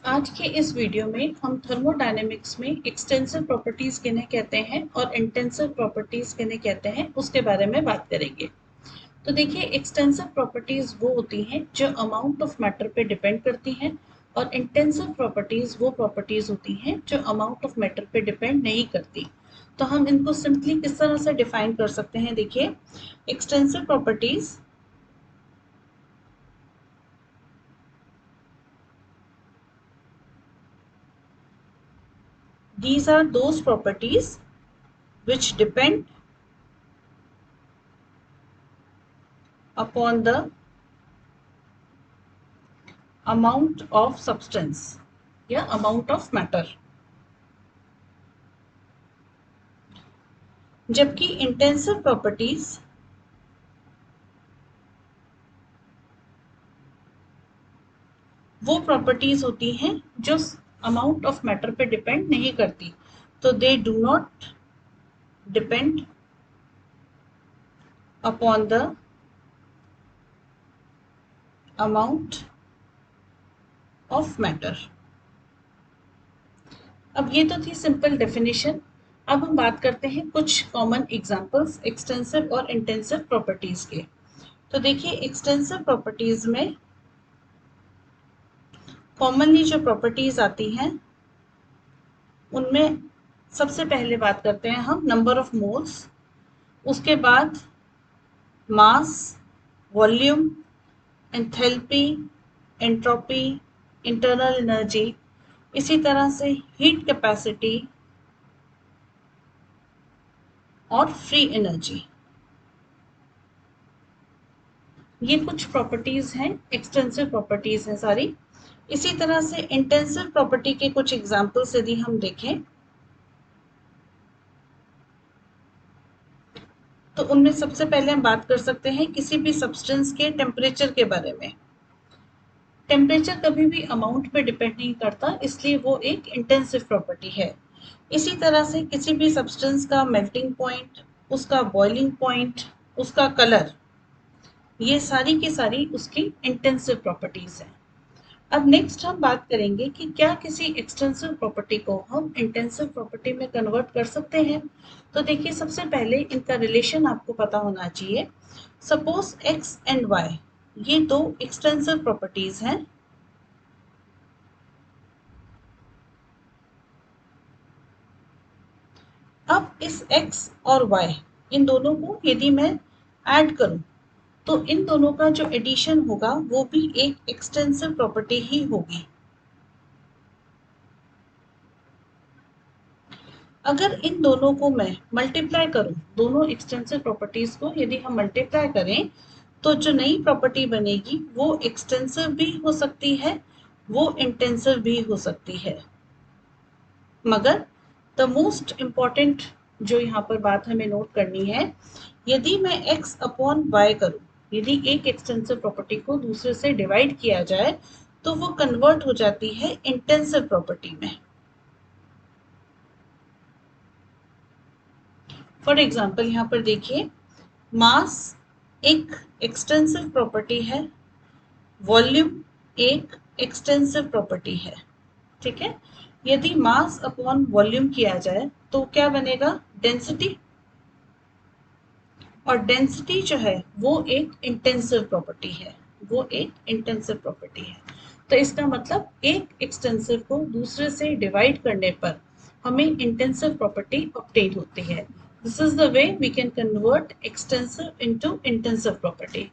आज के इस वीडियो में हम थर्मोडायनेमिक्स में एक्सटेंसिव प्रॉपर्टीज किन्हें कहते हैं और इंटेंसिव प्रॉपर्टीज किन्हें कहते हैं उसके बारे में बात करेंगे। तो देखिए, एक्सटेंसिव प्रॉपर्टीज वो होती हैं जो अमाउंट ऑफ मैटर पे डिपेंड करती हैं और इंटेंसिव प्रॉपर्टीज वो प्रॉपर्टीज होती हैं जो अमाउंट ऑफ मैटर पे डिपेंड नहीं करती। तो हम इनको सिंपली किस तरह से डिफाइन कर सकते हैं? देखिए, extensive properties these are those properties which depend upon the amount of substance या amount of matter, जबकि इंटेंसिव प्रॉपर्टीज वो प्रॉपर्टीज होती हैं जो अमाउंट ऑफ मैटर पे डिपेंड नहीं करती। तो they do not depend upon the amount of matter. अब ये तो थी सिंपल डेफिनेशन। अब हम बात करते हैं कुछ कॉमन एग्जांपल्स एक्सटेंसिव और इंटेंसिव प्रॉपर्टीज के। तो देखिए, एक्सटेंसिव प्रॉपर्टीज में कॉमनली जो प्रॉपर्टीज आती हैं उनमें सबसे पहले बात करते हैं हम नंबर ऑफ मोल्स, उसके बाद mass, volume, enthalpy, entropy, internal energy, इसी तरह से हीट कैपेसिटी और फ्री एनर्जी। ये कुछ प्रॉपर्टीज हैं, एक्सटेंसिव प्रॉपर्टीज हैं सारी। इसी तरह से इंटेंसिव प्रॉपर्टी के कुछ एग्जांपल्स यदि हम देखें तो उनमें सबसे पहले हम बात कर सकते हैं किसी भी सब्सटेंस के टेम्परेचर के बारे में। टेम्परेचर कभी भी अमाउंट पे डिपेंड नहीं करता, इसलिए वो एक इंटेंसिव प्रॉपर्टी है। इसी तरह से किसी भी सब्सटेंस का मेल्टिंग पॉइंट, उसका बॉइलिंग पॉइंट, उसका कलर, ये सारी की सारी उसकी इंटेंसिव प्रॉपर्टीज हैं। अब नेक्स्ट हम बात करेंगे कि क्या किसी एक्सटेंसिव प्रॉपर्टी को हम इंटेंसिव प्रॉपर्टी में कन्वर्ट कर सकते हैं। तो देखिए, सबसे पहले इनका रिलेशन आपको पता होना चाहिए। सपोज एक्स एंड वाई ये दो एक्सटेंसिव प्रॉपर्टीज हैं। अब इस x और y इन दोनों को यदि मैं ऐड करूं तो इन दोनों का जो एडिशन होगा वो भी एक एक्सटेंसिव प्रॉपर्टी ही होगी। अगर इन दोनों को मैं मल्टीप्लाई करूं, दोनों एक्सटेंसिव प्रॉपर्टीज को यदि हम मल्टीप्लाई करें तो जो नई प्रॉपर्टी बनेगी वो एक्सटेंसिव भी हो सकती है, वो इंटेंसिव भी हो सकती है। मगर द मोस्ट इम्पॉर्टेंट जो यहाँ पर बात हमें नोट करनी है, यदि मैं x अपॉन y करूं, यदि एक एक्सटेंसिव प्रॉपर्टी को दूसरे से डिवाइड किया जाए तो वो कन्वर्ट हो जाती है इंटेंसिव प्रॉपर्टी में। फॉर एग्जाम्पल यहाँ पर देखिए, मास एक एक्सटेंसिव प्रॉपर्टी है, वॉल्यूम एक एक्सटेंसिव प्रॉपर्टी है। ठीक है, यदि मास अपॉन वॉल्यूम किया जाए तो क्या बनेगा? डेंसिटी। और डेंसिटी जो है वो एक इंटेंसिव प्रॉपर्टी है, वो एक इंटेंसिव प्रॉपर्टी है। तो इसका मतलब एक एक्सटेंसिव को दूसरे से डिवाइड करने पर हमें इंटेंसिव प्रॉपर्टी ऑब्टेन होती है। This is the way we can convert extensive into intensive property.